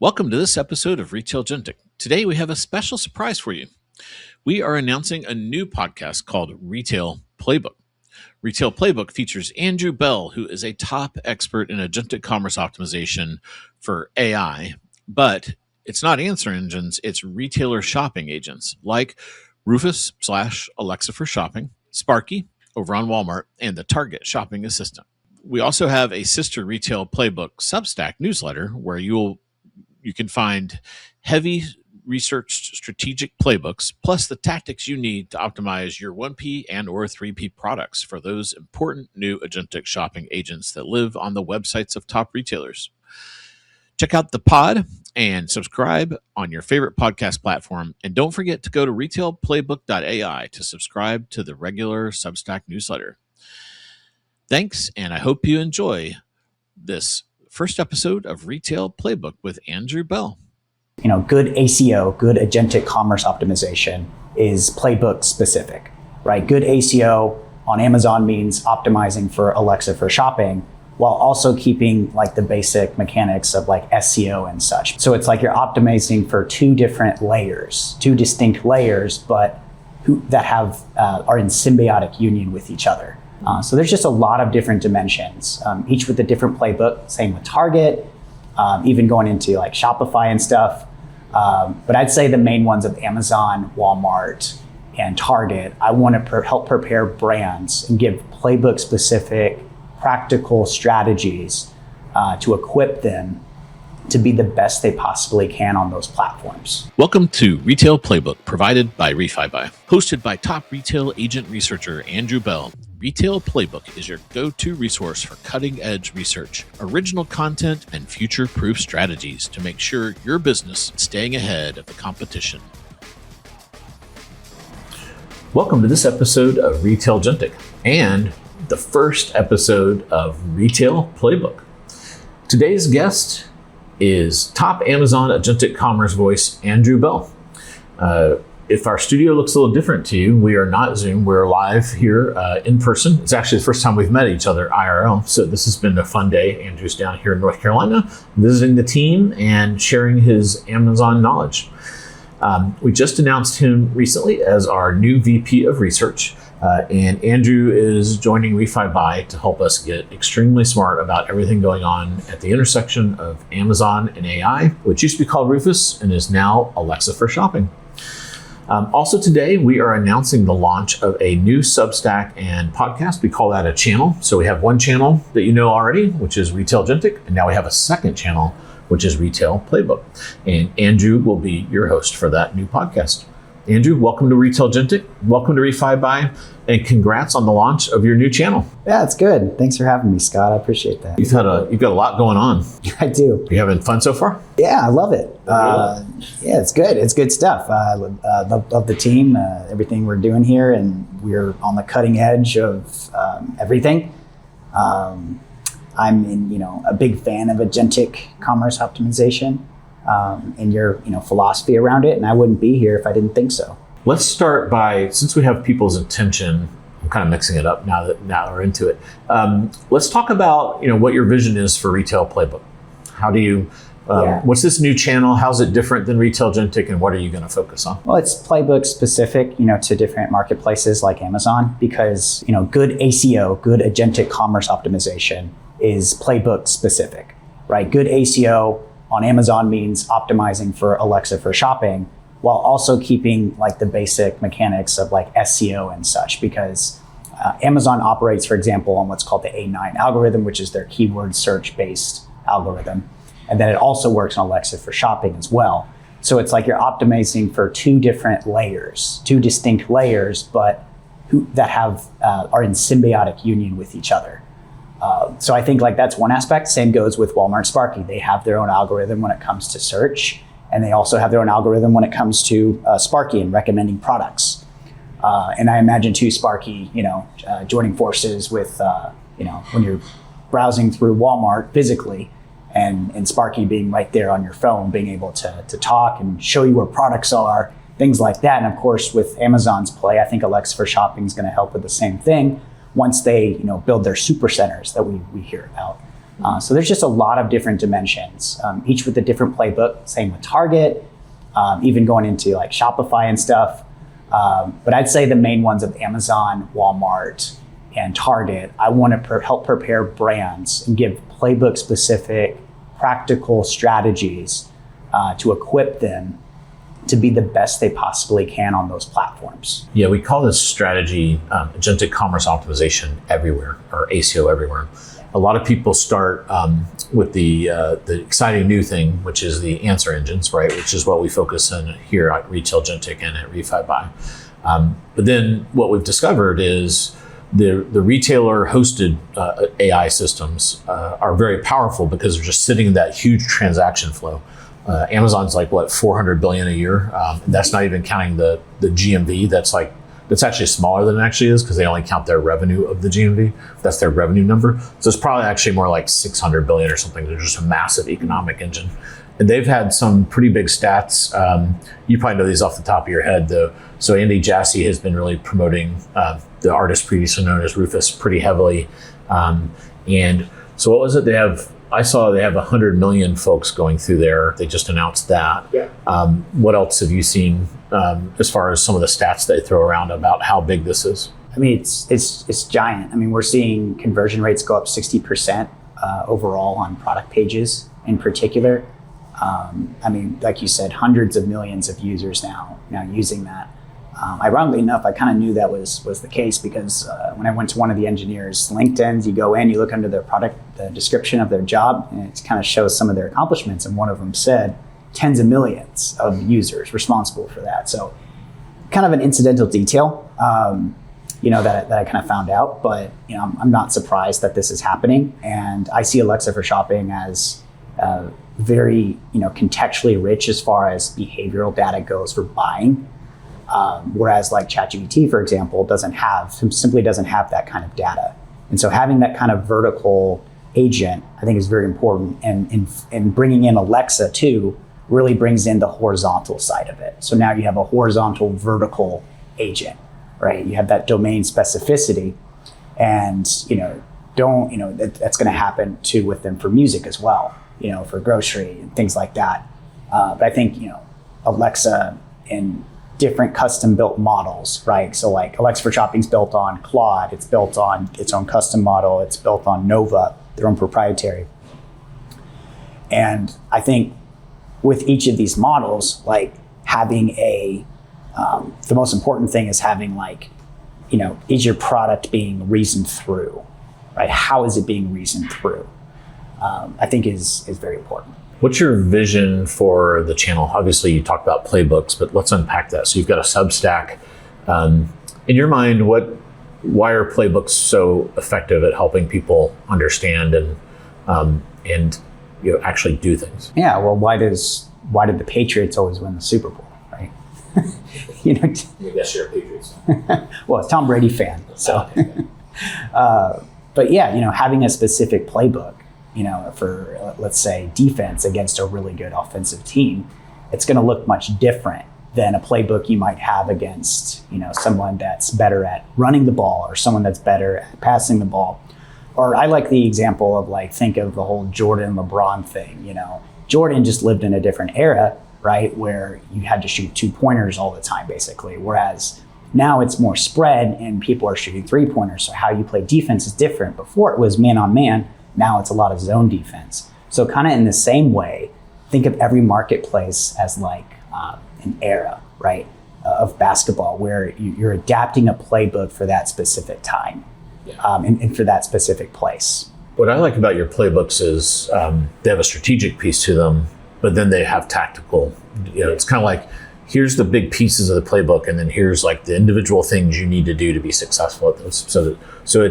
Welcome to this episode of Retailgentic. Today we have a special surprise for you. We are announcing a new podcast called Retail Playbook. Retail Playbook features 𝗵𝗔𝗿, who is a top expert in agentic commerce optimization for AI, but it's not answer engines, it's retailer shopping agents like Rufus / Alexa for shopping, Sparky over on Walmart, and the Target shopping assistant. We also have a sister Retail Playbook Substack newsletter where you can find heavy researched strategic playbooks, plus the tactics you need to optimize your 1P and or 3P products for those important new agentic shopping agents that live on the websites of top retailers. Check out the pod and subscribe on your favorite podcast platform. And don't forget to go to RetailPlaybook.ai to subscribe to the regular Substack newsletter. Thanks, and I hope you enjoy this first episode of Retail Playbook with 𝗵𝗔𝗿. Good ACO, good agentic commerce optimization is playbook specific, right? Good ACO on Amazon means optimizing for Alexa for shopping while also keeping like the basic mechanics of like SEO and such. So it's like you're optimizing for two different layers, two distinct layers, but that are in symbiotic union with each other. So there's just a lot of different dimensions, each with a different playbook, same with Target, even going into like Shopify and stuff. But I'd say the main ones of Amazon, Walmart, and Target, I want to help prepare brands and give playbook specific practical strategies to equip them to be the best they possibly can on those platforms. Welcome to Retail Playbook, provided by ReFiBuy. Hosted by top retail agent researcher 𝗵𝗔𝗿, Retail Playbook is your go-to resource for cutting-edge research, original content, and future-proof strategies to make sure your business is staying ahead of the competition. Welcome to this episode of Retailgentic and the first episode of Retail Playbook. Today's guest is top Amazon agentic commerce voice 𝗵𝗔𝗿. If our studio looks a little different to you, we are not Zoom. We're live here in person. It's actually the first time we've met each other IRL. So this has been a fun day. Andrew's down here in North Carolina, visiting the team and sharing his Amazon knowledge. We just announced him recently as our new VP of Research. And Andrew is joining ReFiBuy to help us get extremely smart about everything going on at the intersection of Amazon and AI, which used to be called Rufus and is now Alexa for shopping. Also today, we are announcing the launch of a new Substack and podcast. We call that a channel. So we have one channel that you know already, which is Retailgentic, and now we have a second channel, which is Retail Playbook. And Andrew will be your host for that new podcast. Andrew, welcome to Retailgentic, welcome to ReFiBuy, and congrats on the launch of your new channel. Yeah, it's good. Thanks for having me, Scott. I appreciate that. You've got a lot going on. I do. Are you having fun so far? Yeah, I love it. Yeah, it's good. It's good stuff. Love the team, everything we're doing here, and we're on the cutting edge of everything. I'm a big fan of agentic commerce optimization. And your philosophy around it, and I wouldn't be here if I didn't think so. Let's start by, since we have people's attention, I'm kind of mixing it up now we're into it. Let's talk about what your vision is for Retail Playbook. How do you what's this new channel? How's it different than Retailgentic, and what are you going to focus on? Well, it's playbook specific, to different marketplaces like Amazon, because good ACO, good agentic commerce optimization is playbook specific, right? Good ACO on Amazon means optimizing for Alexa for shopping while also keeping like the basic mechanics of like SEO and such, because Amazon operates, for example, on what's called the A9 algorithm, which is their keyword search based algorithm. And then it also works on Alexa for shopping as well. So it's like you're optimizing for two different layers, two distinct layers, but that are in symbiotic union with each other. So I think like that's one aspect. Same goes with Walmart Sparky. They have their own algorithm when it comes to search, and they also have their own algorithm when it comes to Sparky and recommending products. And I imagine too Sparky, joining forces with, when you're browsing through Walmart physically, and Sparky being right there on your phone, being able to talk and show you where products are, things like that. And of course, with Amazon's play, I think Alexa for shopping is going to help with the same thing once they build their super centers that we hear about. So there's just a lot of different dimensions, each with a different playbook. Same with Target, even going into like Shopify and stuff. But I'd say the main ones of Amazon, Walmart, and Target, I want to help prepare brands and give playbook specific practical strategies to equip them to be the best they possibly can on those platforms. Yeah, we call this strategy agentic commerce optimization everywhere, or ACO everywhere. A lot of people start with the exciting new thing, which is the answer engines, right? Which is what we focus on here at Retailgentic and at ReFiBuy. But then what we've discovered is the retailer hosted AI systems are very powerful because they're just sitting in that huge transaction flow. Amazon's like what, 400 billion a year. That's not even counting the GMV. That's actually smaller than it actually is because they only count their revenue of the GMV. That's their revenue number. So it's probably actually more like 600 billion or something. They're just a massive economic engine. And they've had some pretty big stats. You probably know these off the top of your head though. So Andy Jassy has been really promoting the artist previously known as Rufus pretty heavily. And so what was it? I saw they have 100 million folks going through there. They just announced that. Yeah. What else have you seen as far as some of the stats they throw around about how big this is? I mean, it's giant. I mean, we're seeing conversion rates go up 60% overall on product pages in particular. I mean, like you said, hundreds of millions of users now using that. Ironically enough, I kind of knew that was the case because when I went to one of the engineers' LinkedIn's, you go in, you look under their product, the description of their job, and it kind of shows some of their accomplishments. And one of them said tens of millions of users responsible for that. So kind of an incidental detail, that I kind of found out. But I'm not surprised that this is happening. And I see Alexa for shopping as very contextually rich as far as behavioral data goes for buying. Whereas like ChatGPT, for example, simply doesn't have that kind of data. And so having that kind of vertical agent, I think is very important. And bringing in Alexa too, really brings in the horizontal side of it. So now you have a horizontal vertical agent, right? You have that domain specificity and, that's going to happen too with them for music as well, for grocery and things like that. But I think, Alexa and different custom built models, right? So like Alexa for Shopping's built on Claude, it's built on its own custom model, it's built on Nova, their own proprietary. And I think with each of these models, like having the most important thing is having is your product being reasoned through, right? How is it being reasoned through? I think is very important. What's your vision for the channel? Obviously, you talked about playbooks, but let's unpack that. So you've got a Substack. In your mind, why are playbooks so effective at helping people understand and actually do things? Yeah, well, why did the Patriots always win the Super Bowl, right? I guess you're a Patriots fan. Well, Tom Brady fan. So, but yeah, having a specific playbook. For let's say defense against a really good offensive team, it's going to look much different than a playbook you might have against, someone that's better at running the ball or someone that's better at passing the ball. Or I like the example of think of the whole Jordan-LeBron thing. Jordan just lived in a different era, right? Where you had to shoot 2-pointers all the time, basically. Whereas now it's more spread and people are shooting 3-pointers. So how you play defense is different. Before it was man on man. Now it's a lot of zone defense. So kind of in the same way, think of every marketplace as an era, right, of basketball where you're adapting a playbook for that specific time and for that specific place. What I like about your playbooks is they have a strategic piece to them, but then they have tactical. It's kind of like, here's the big pieces of the playbook, and then here's the individual things you need to do to be successful at those. So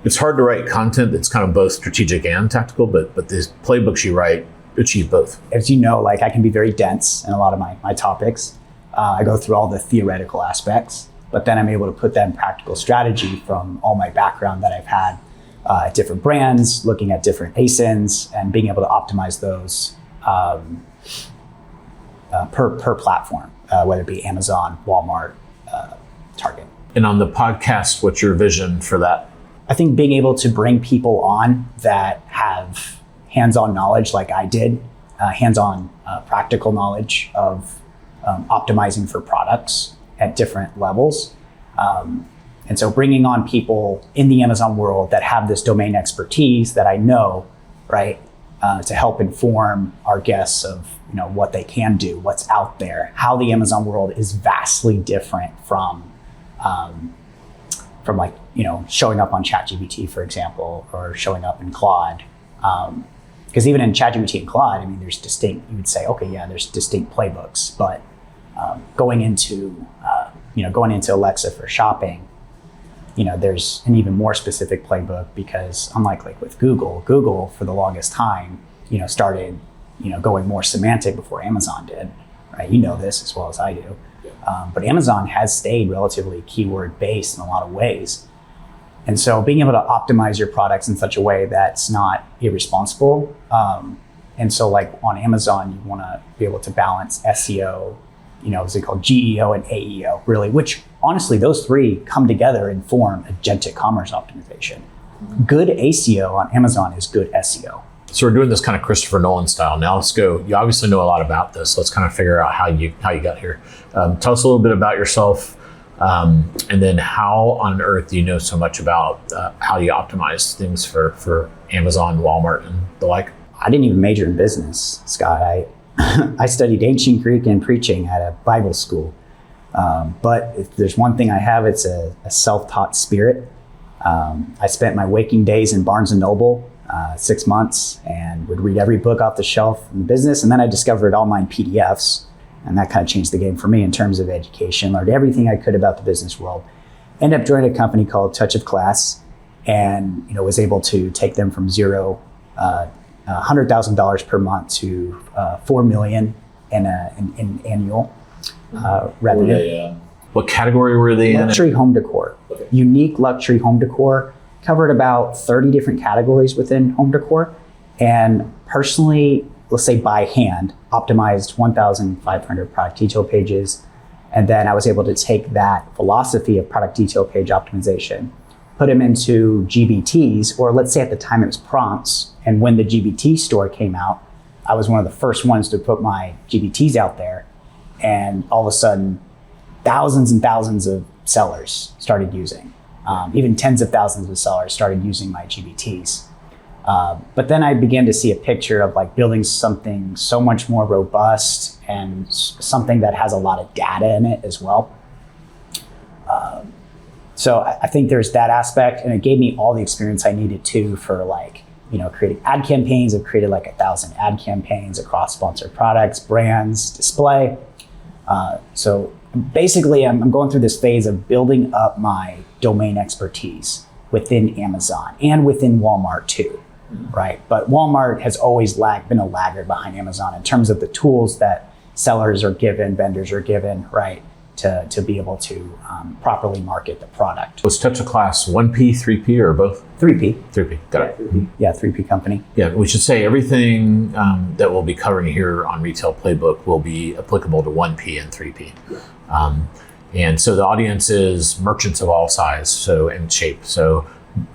it's hard to write content that's kind of both strategic and tactical, but these playbooks you write achieve both. As you know, I can be very dense in a lot of my topics. I go through all the theoretical aspects, but then I'm able to put that in practical strategy from all my background that I've had at different brands, looking at different ASINs and being able to optimize those per platform, whether it be Amazon, Walmart, Target. And on the podcast, what's your vision for that? I think being able to bring people on that have hands-on knowledge like I did, hands-on practical knowledge of optimizing for products at different levels. And so bringing on people in the Amazon world that have this domain expertise that I know, right, to help inform our guests of what they can do, what's out there, how the Amazon world is vastly different from like showing up on ChatGPT, for example, or showing up in Claude. Because even in ChatGPT and Claude, I mean, there's distinct. You would say, okay, yeah, there's distinct playbooks, but going into Alexa for shopping, there's an even more specific playbook, because unlike like with Google for the longest time, started, going more semantic before Amazon did, right? You know this as well as I do. But Amazon has stayed relatively keyword based in a lot of ways. And so being able to optimize your products in such a way that's not irresponsible. And so like on Amazon, you want to be able to balance SEO, what's it called, GEO and AEO, really, which honestly, those three come together and form agentic commerce optimization. Good ACO on Amazon is good SEO. So we're doing this kind of Christopher Nolan style. Now let's go. You obviously know a lot about this. Let's kind of figure out how you got here. Tell us a little bit about yourself, and then how on earth do you know so much about how you optimize things for Amazon, Walmart, and the like? I didn't even major in business, Scott. I studied ancient Greek and preaching at a Bible school. But if there's one thing I have, it's a self-taught spirit. I spent my waking days in Barnes & Noble, 6 months, and would read every book off the shelf in the business. And then I discovered online PDFs, and that kind of changed the game for me in terms of education. Learned everything I could about the business world. Ended up joining a company called Touch of Class, and was able to take them from zero, $100,000 per month to $4 million in annual revenue. Yeah. What category were they in? Luxury home decor. Okay. Unique luxury home decor. Covered about 30 different categories within home decor. And personally, let's say by hand, optimized 1,500 product detail pages. And then I was able to take that philosophy of product detail page optimization, put them into GBTs, or let's say at the time it was prompts. And when the GBT store came out, I was one of the first ones to put my GBTs out there. And all of a sudden, thousands and thousands of sellers started using. Even tens of thousands of sellers started using my GBTs. But then I began to see a picture of like building something so much more robust and something that has a lot of data in it as well. So I think there's that aspect, and it gave me all the experience I needed to for like, creating ad campaigns. I've created like 1,000 ad campaigns across sponsored products, brands, display. So basically, I'm going through this phase of building up my domain expertise within Amazon and within Walmart too, right? But Walmart has always been a laggard behind Amazon in terms of the tools that sellers are given, vendors are given, right, to be able to properly market the product. Was Touch of Class 1P, 3P, or both? 3P. 3P, got it. 3P. Yeah, 3P company. Yeah, we should say everything that we'll be covering here on Retail Playbook will be applicable to 1P and 3P. And so the audience is merchants of all size and shape. So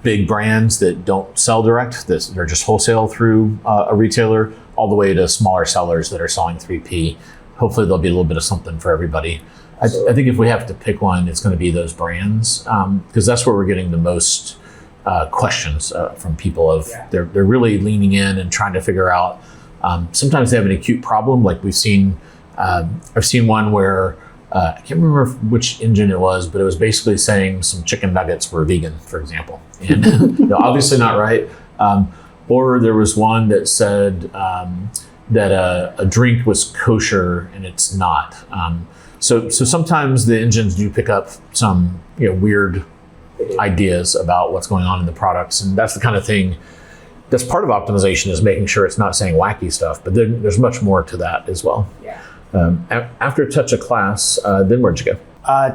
big brands that don't sell direct, they're just wholesale through a retailer, all the way to smaller sellers that are selling 3P. Hopefully there'll be a little bit of something for everybody. I think if we have to pick one, it's going to be those brands, because that's where we're getting the most questions from people they're really leaning in and trying to figure out. Sometimes they have an acute problem, like we've seen. I've seen one where I can't remember which engine it was, but it was basically saying some chicken nuggets were vegan, for example, and obviously not right. Or there was one that said that a drink was kosher and it's not. So sometimes the engines do pick up some weird ideas about what's going on in the products, and that's the kind of thing that's part of optimization, is making sure it's not saying wacky stuff, but there's much more to that as well. Yeah. After Touch of Class, then where'd you go?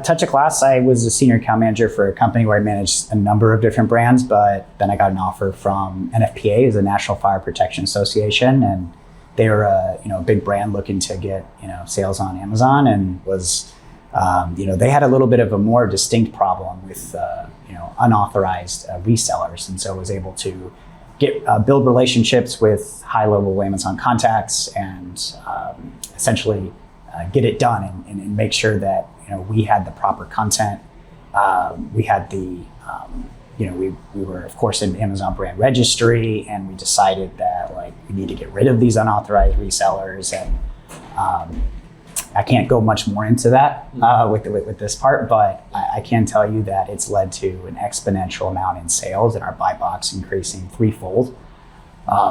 Touch of Class, I was a senior account manager for a company where I managed a number of different brands, but then I got an offer from NFPA, is the National Fire Protection Association, and they were a big brand looking to get sales on Amazon, and was They had a little bit of a more distinct problem with unauthorized resellers, and so was able to build relationships with high-level Amazon contacts and essentially get it done and make sure that we had the proper content. We had we were of course in Amazon brand registry, and we decided that we need to get rid of these unauthorized resellers. And I can't go much more into that with this part, but I can tell you that it's led to an exponential amount in sales and our buy box increasing threefold,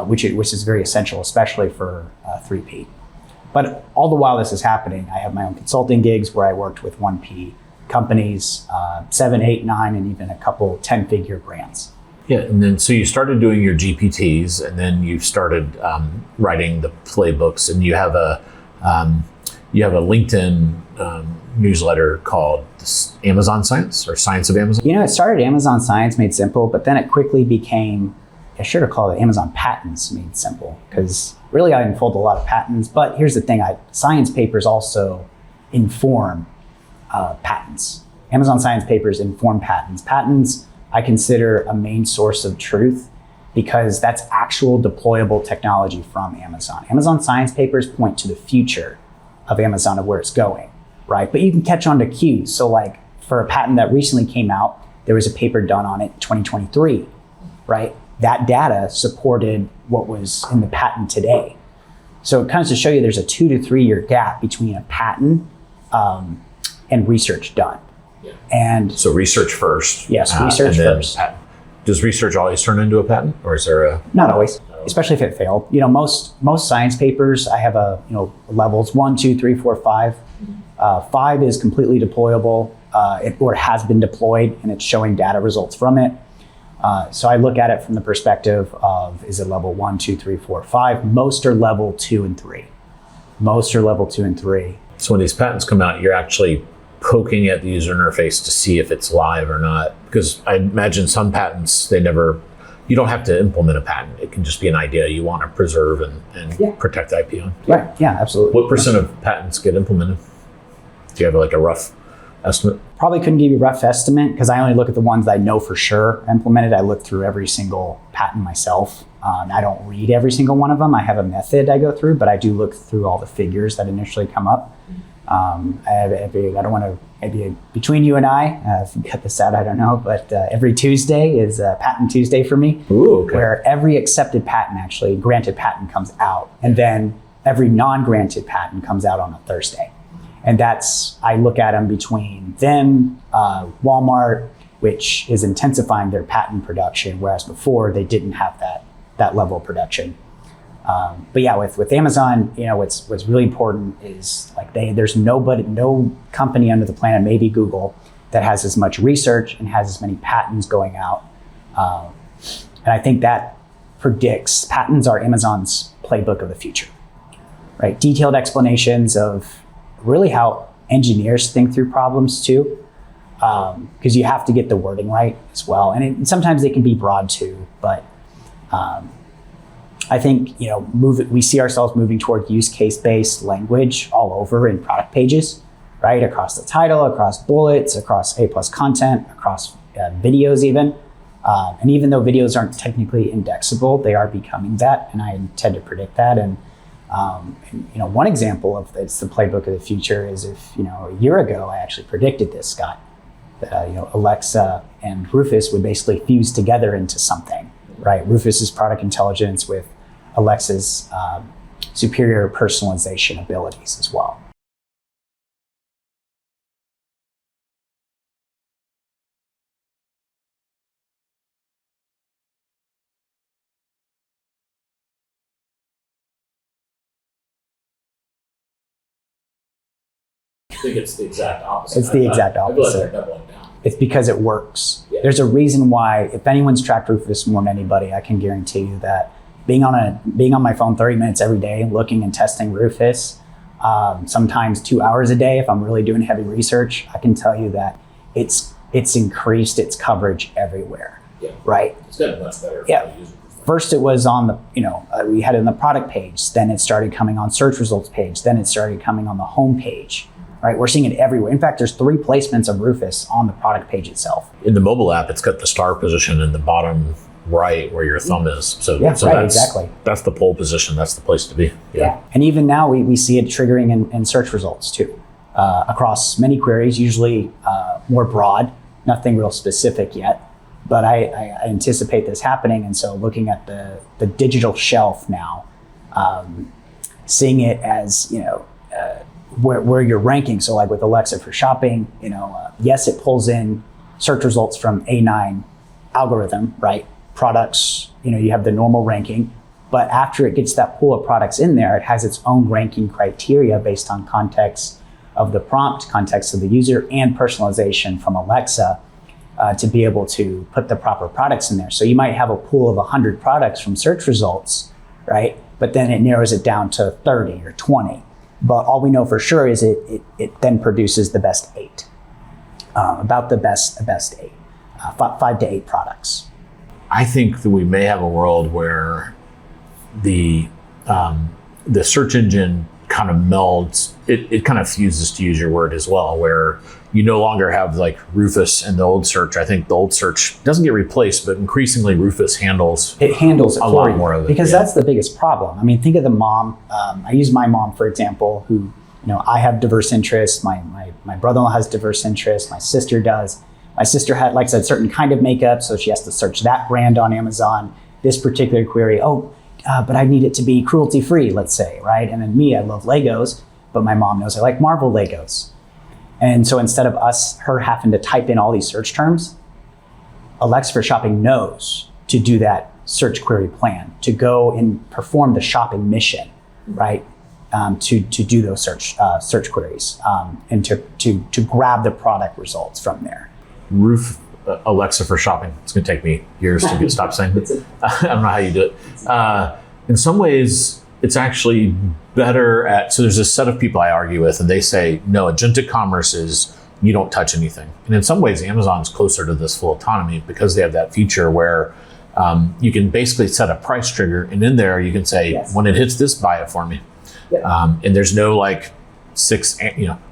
which is very essential, especially for 3P. But all the while this is happening, I have my own consulting gigs where I worked with 1P companies, 7, 8, 9, and even a couple 10-figure brands. Yeah, and then so you started doing your GPTs, and then you started writing the playbooks, and you have a LinkedIn newsletter called Amazon Science or Science of Amazon. It started Amazon Science Made Simple, but then it quickly became, I should have called it Amazon Patents Made Simple, because really I unfold a lot of patents. But here's the thing, science papers also inform patents. Amazon science papers inform patents. Patents I consider a main source of truth because that's actual deployable technology from Amazon. Amazon science papers point to the future of Amazon, of where it's going, right? But you can catch on to cues. So for a patent that recently came out, there was a paper done on it in 2023, right? That data supported what was in the patent today. So it kind of to show you there's a 2 to 3 year gap between a patent and research done. Yeah. And so research first. Yes, research first. Does research always turn into a patent, or is there a? Not always, especially if it failed. Most science papers, I have levels 1, 2, 3, 4, 5. 5 is completely deployable, or has been deployed, and it's showing data results from it. So I look at it from the perspective of, is it level 1, 2, 3, 4, 5? Most are level 2 and 3. Most are level 2 and 3. So when these patents come out, you're actually poking at the user interface to see if it's live or not. Because I imagine some patents, you don't have to implement a patent. It can just be an idea you want to preserve and protect IP on. Right, yeah, absolutely. What percent of patents get implemented? Do you have a rough estimate? Probably couldn't give you a rough estimate because I only look at the ones that I know for sure implemented. I look through every single patent myself. I don't read every single one of them. I have a method I go through, but I do look through all the figures that initially come up. I don't want to, maybe between you and I, if you cut this out, I don't know, but every Tuesday is Patent Tuesday for me. Ooh, okay. Where every accepted patent, actually, granted patent comes out, and then every non-granted patent comes out on a Thursday. And I look at them between them, Walmart, which is intensifying their patent production, whereas before they didn't have that level of production. But yeah, with Amazon, what's really important is there's no company under the planet, maybe Google, that has as much research and has as many patents going out. And I think that predicts patents are Amazon's playbook of the future, right? Detailed explanations of really how engineers think through problems too, because you have to get the wording right as well. And sometimes they can be broad too, but I think we see ourselves moving toward use case-based language all over in product pages, right? Across the title, across bullets, across A+ content, across videos even. And even though videos aren't technically indexable, they are becoming that, and I intend to predict that. And one example of it's the playbook of the future is if a year ago I actually predicted this, Scott. Alexa and Rufus would basically fuse together into something, right? Rufus's product intelligence with Alexa's superior personalization abilities as well. I think it's the exact opposite. It's the exact opposite. It's because it works. Yeah. There's a reason why, if anyone's tracked Rufus more than anybody, I can guarantee you that being on my phone 30 minutes every day, looking and testing Rufus, sometimes 2 hours a day, if I'm really doing heavy research, I can tell you that it's increased its coverage everywhere. Yeah. Right? It's gotten much better. Yeah. First it was on the, we had it in the product page, then it started coming on search results page, then it started coming on the home page, right? We're seeing it everywhere. In fact, there's 3 placements of Rufus on the product page itself. In the mobile app, it's got the star position in the bottom right where your thumb is. So, yeah, so right, that's, exactly. That's the pole position. That's the place to be. Yeah. And even now we see it triggering in search results too, across many queries, usually more broad, nothing real specific yet. But I anticipate this happening. And so looking at the digital shelf now, seeing it as, where you're ranking. So like with Alexa for shopping, yes, it pulls in search results from A9 algorithm, right? Products, you have the normal ranking, but after it gets that pool of products in there, it has its own ranking criteria based on context of the prompt, context of the user, and personalization from Alexa to be able to put the proper products in there. So you might have a pool of 100 products from search results, right? But then it narrows it down to 30 or 20. But all we know for sure is it then produces the best 8, about the best 8, 5 to 8 products. I think that we may have a world where the search engine kind of melds, it kind of fuses, to use your word as well, where you no longer have like Rufus and the old search. I think the old search doesn't get replaced, but increasingly Rufus handles it a lot more of it. Because that's the biggest problem. I mean, think of the mom. I use my mom, for example, who, I have diverse interests. My brother-in-law has diverse interests. My sister does. My sister had, like I said, certain kind of makeup, so she has to search that brand on Amazon. This particular query, but I need it to be cruelty-free, let's say, right? And then me, I love Legos, but my mom knows I like Marvel Legos. And so instead of her having to type in all these search terms, Alexa for Shopping knows to do that search query plan, to go and perform the shopping mission, right? To do those search queries and to grab the product results from there. Alexa for Shopping. It's going to take me years to stop saying it. I don't know how you do it. In some ways, it's actually better at, so there's a set of people I argue with, and they say, no, agentic commerce is you don't touch anything. And in some ways, Amazon's closer to this full autonomy because they have that feature where you can basically set a price trigger, and in there you can say, yes, when it hits this, buy it for me. Yeah. And there's no like 6,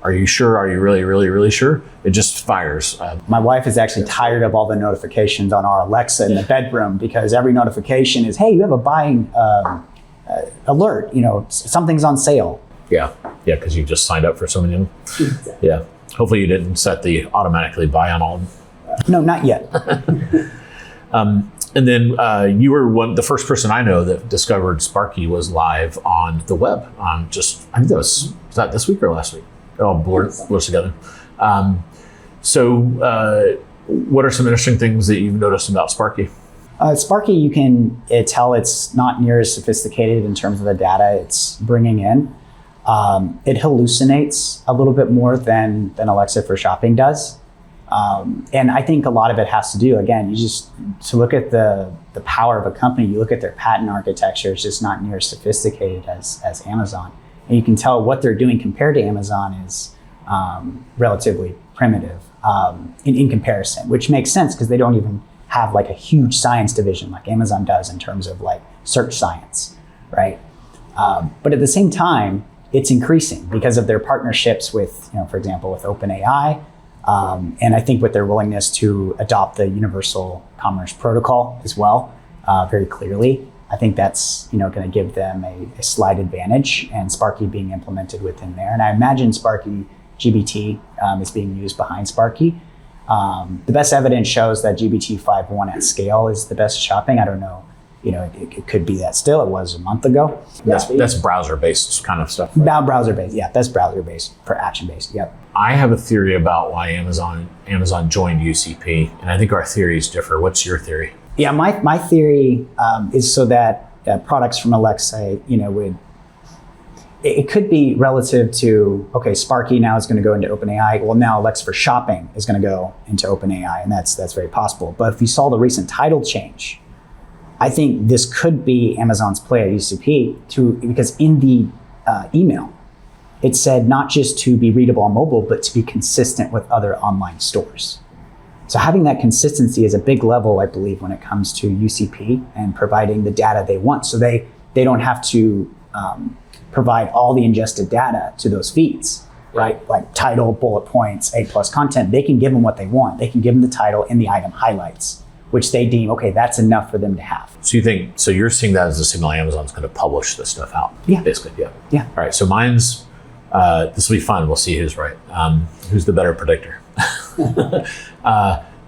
are you sure? Are you really, really, really sure? It just fires. My wife is actually tired of all the notifications on our Alexa in the bedroom because every notification is, hey, you have a buying alert, something's on sale. Yeah, because you just signed up for so many of them. Yeah, hopefully you didn't set the automatically buy on all of them. No, not yet. And then you were the first person I know that discovered Sparky was live on the web. I think was that this week or last week? It all blurs together. So what are some interesting things that you've noticed about Sparky? Sparky, you can tell it's not near as sophisticated in terms of the data it's bringing in. It hallucinates a little bit more than Alexa for Shopping does. And I think a lot of it has to do, again, to look at the power of a company, you look at their patent architecture, it's just not near as sophisticated as Amazon. And you can tell what they're doing compared to Amazon is relatively primitive in comparison, which makes sense because they don't even have like a huge science division like Amazon does in terms of like search science, right? But at the same time, it's increasing because of their partnerships with, for example, with OpenAI. And I think with their willingness to adopt the Universal Commerce Protocol as well, very clearly, I think that's going to give them a slight advantage, and Sparky being implemented within there. And I imagine Sparky GPT is being used behind Sparky. The best evidence shows that GPT-5.1 at scale is the best shopping. I don't know. It could be that still. It was a month ago. That's browser-based kind of stuff. Right? Now browser-based, yeah. That's browser-based for action-based, yep. I have a theory about why Amazon joined UCP, and I think our theories differ. What's your theory? Yeah, my theory is so that products from Alexa, it could be relative to, okay, Sparky now is going to go into OpenAI. Well, now Alexa for Shopping is going to go into OpenAI, and that's very possible. But if you saw the recent title change, I think this could be Amazon's play at UCP because in the email, it said not just to be readable on mobile, but to be consistent with other online stores. So having that consistency is a big level, I believe, when it comes to UCP and providing the data they want. So they don't have to provide all the ingested data to those feeds. right? Like title, bullet points, A+ content. They can give them what they want. They can give them the title and the item highlights, which they deem, okay, that's enough for them to have. So you're seeing that as a signal Amazon's going to publish this stuff out? Yeah. Basically, yeah. Yeah. All right, so mine's, this will be fun. We'll see who's right. Who's the better predictor?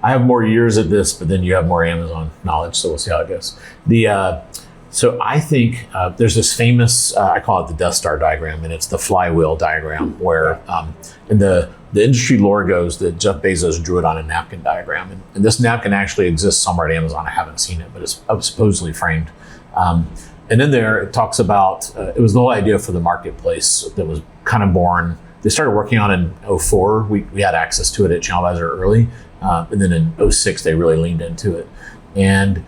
I have more years at this, but then you have more Amazon knowledge, so we'll see how it goes. So I think there's this famous, I call it the Death Star diagram, and it's the flywheel diagram where in the industry lore goes that Jeff Bezos drew it on a napkin diagram. And this napkin actually exists somewhere at Amazon. I haven't seen it, but it's supposedly framed. And in there, it talks about, it was the whole idea for the marketplace that was kind of born. They started working on it in 2004. We had access to it at Channel Advisor early. And then in 2006, they really leaned into it. And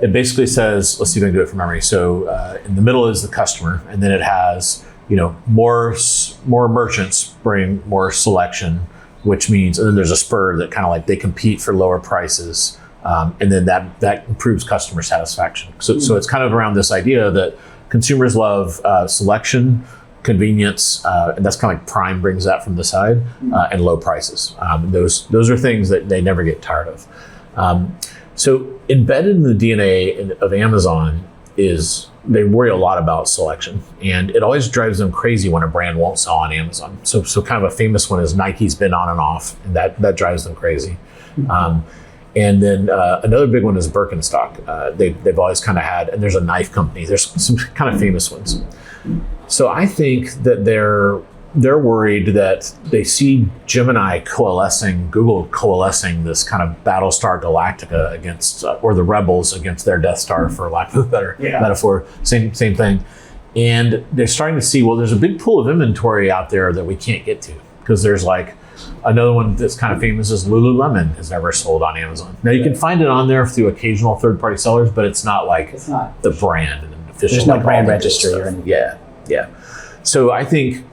it basically says, let's see if I can do it from memory. So in the middle is the customer, and then it has, more merchants bring more selection, which means, and then there's a spur that kind of like they compete for lower prices. And then that improves customer satisfaction. So it's kind of around this idea that consumers love selection, convenience, and that's kind of like Prime brings that from the side, and low prices. Those are things that they never get tired of. So embedded in the DNA of Amazon is they worry a lot about selection, and it always drives them crazy when a brand won't sell on Amazon. So kind of a famous one is Nike's been on and off, and that drives them crazy. And then another big one is Birkenstock. They've always kind of had, and there's a knife company. There's some kind of famous ones. So I think that they're worried that they see Gemini coalescing, Google coalescing this kind of Battlestar Galactica against, or the rebels against their Death Star, for lack of a better metaphor. Same thing. And they're starting to see, well, there's a big pool of inventory out there that we can't get to, because there's like another one that's kind of famous is Lululemon has never sold on Amazon. Now you can find it on there through occasional third-party sellers, but it's not like the brand and official. There's no brand registry or anything. Yeah. So I think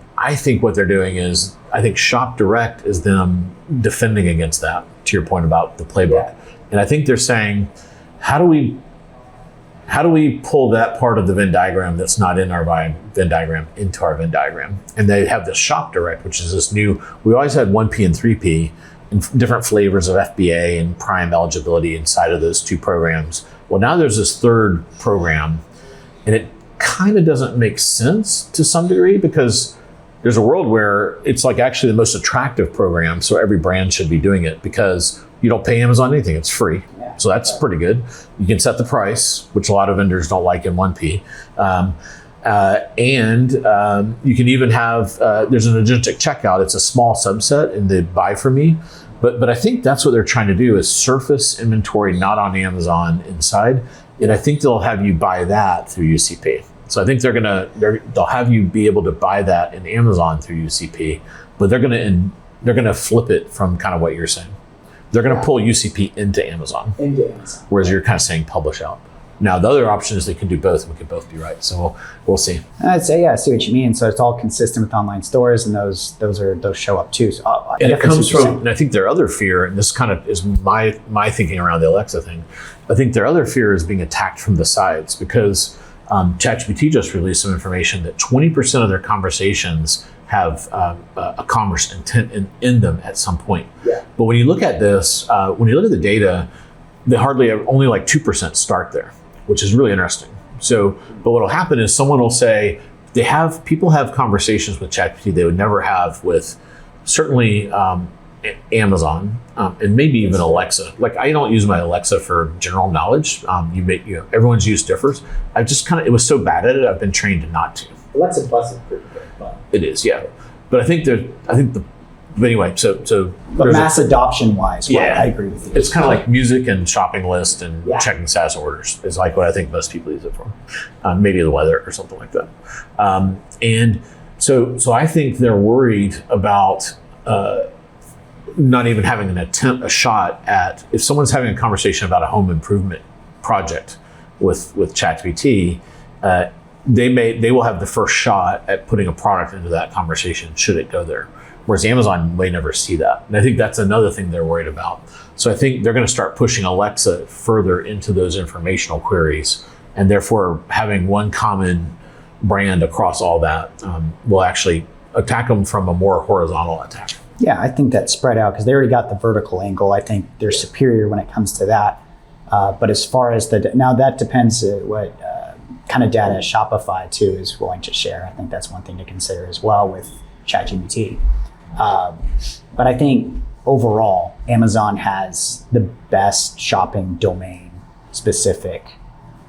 what they're doing is, I think Shop Direct is them defending against that, to your point about the playbook. And I think they're saying, how do we pull that part of the Venn diagram that's not in our Venn diagram into our Venn diagram? And they have this Shop Direct, which is this new, we always had 1P and 3P and different flavors of FBA and Prime eligibility inside of those two programs. Well, now there's this third program, and it kind of doesn't make sense to some degree, because there's a world where it's like actually the most attractive program. So every brand should be doing it, because you don't pay Amazon anything, it's free. So that's pretty good. You can set the price, which a lot of vendors don't like in 1P. And you can even have, there's an agentic checkout. It's a small subset in the buy for me. But I think that's what they're trying to do, is surface inventory not on Amazon inside. And I think they'll have you buy that through UCP. So I think they'll have you be able to buy that in Amazon through UCP, but they're gonna flip it from kind of what you're saying. They're gonna pull UCP into Amazon. Whereas you're kind of saying publish out. Now the other option is they can do both, and we can both be right. So we'll see. I'd say, I see what you mean. So it's all consistent with online stores, and those show up too. So and it comes from, and I think their other fear, and this kind of is my thinking around the Alexa thing. I think their other fear is being attacked from the sides, because ChatGPT just released some information that 20% of their conversations have a commerce intent in them at some point. But when you look at this, when you look at the data, they only like 2% start there, which is really interesting. So, but what'll happen is someone will say, people have conversations with ChatGPT they would never have with certainly Amazon, and maybe even Alexa. Like, I don't use my Alexa for general knowledge. Everyone's use differs. It was so bad at it, I've been trained not to. Alexa Plus is pretty good. It is, yeah. But but anyway, so. But mass adoption wise, I agree with you. It's kind of like music and shopping list and checking status orders is like what I think most people use it for. Maybe the weather or something like that. And so I think they're worried about, not even having a shot at, if someone's having a conversation about a home improvement project with ChatGPT, they will have the first shot at putting a product into that conversation should it go there. Whereas Amazon may never see that. And I think that's another thing they're worried about. So I think they're going to start pushing Alexa further into those informational queries, and therefore having one common brand across all that will actually attack them from a more horizontal attack? Yeah, I think that spread out, because they already got the vertical angle. I think they're superior when it comes to that. But as far as now that depends what kind of data Shopify too is willing to share. I think that's one thing to consider as well with ChatGPT. But I think overall, Amazon has the best shopping domain specific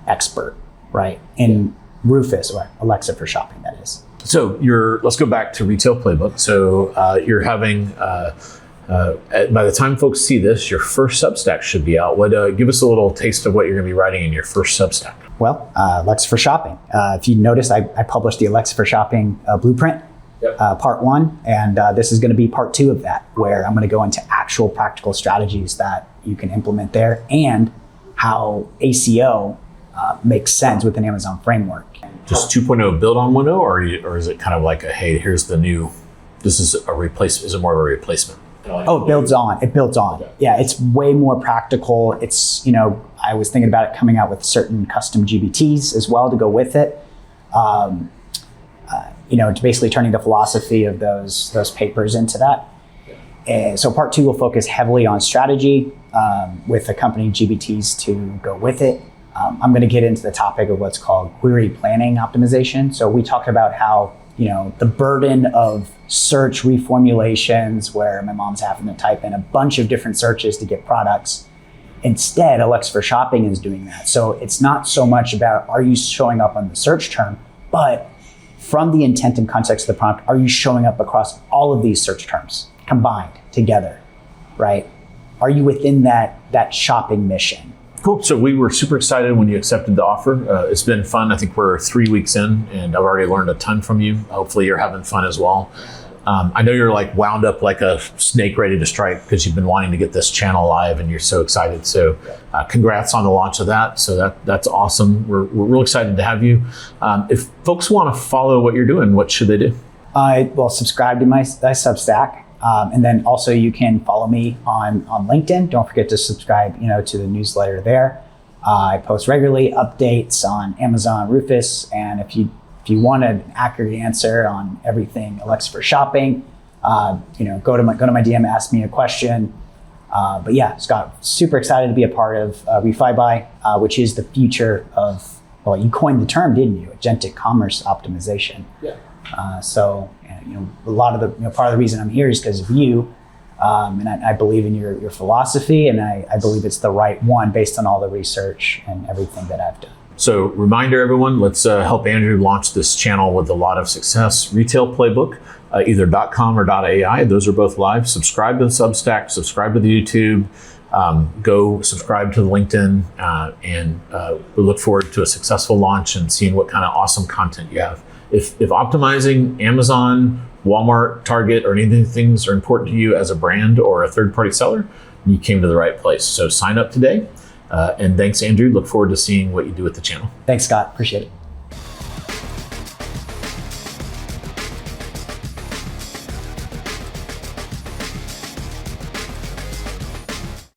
expert, right? In Rufus, or Alexa for shopping, that is. So let's go back to Retail Playbook. So you're having, by the time folks see this, your first Substack should be out. Give us a little taste of what you're going to be writing in your first Substack. Well, Alexa for shopping. If you notice, I published the Alexa for shopping blueprint, part 1, and this is going to be part 2 of that, where I'm going to go into actual practical strategies that you can implement there, and how ACO makes sense with an Amazon framework. Just 2.0 build on 1.0, or is it kind of like hey, here's the new, this is a replacement, is it more of a replacement? Oh, it builds on. It builds on. Okay. Yeah, it's way more practical. It's, I was thinking about it coming out with certain custom GBTs as well to go with it. To basically turning the philosophy of those papers into that. And so part 2 will focus heavily on strategy with accompanying GBTs to go with it. I'm going to get into the topic of what's called query planning optimization. So we talked about how, the burden of search reformulations, where my mom's having to type in a bunch of different searches to get products. Instead, Alexa for shopping is doing that. So it's not so much about, are you showing up on the search term, but from the intent and context of the prompt, are you showing up across all of these search terms combined together, right? Are you within that shopping mission? Cool. So we were super excited when you accepted the offer. It's been fun. I think we're 3 weeks in, and I've already learned a ton from you. Hopefully you're having fun as well. I know you're like wound up like a snake ready to strike, because you've been wanting to get this channel live and you're so excited. So congrats on the launch of that. So that's awesome. We're real excited to have you. If folks want to follow what you're doing, what should they do? Well, subscribe to my Substack. And then also you can follow me on LinkedIn. Don't forget to subscribe, to the newsletter there. I post regularly updates on Amazon Rufus. And if you want an accurate answer on everything Alexa for shopping, go to my DM, ask me a question. But yeah, Scott, super excited to be a part of ReFiBuy, which is the future of, well, you coined the term, didn't you? Agentic commerce optimization. Yeah. A lot of the part of the reason I'm here is because of you, and I believe in your philosophy, and I believe it's the right one based on all the research and everything that I've done. So reminder, everyone, let's help Andrew launch this channel with a lot of success. Retail Playbook, either .com or .ai. Those are both live. Subscribe to the Substack, subscribe to the YouTube, go subscribe to the LinkedIn, and we look forward to a successful launch and seeing what kind of awesome content you have. If optimizing Amazon, Walmart, Target, or any of these things are important to you as a brand or a third-party seller, you came to the right place. So sign up today. And thanks, Andrew. Look forward to seeing what you do with the channel. Thanks, Scott. Appreciate it.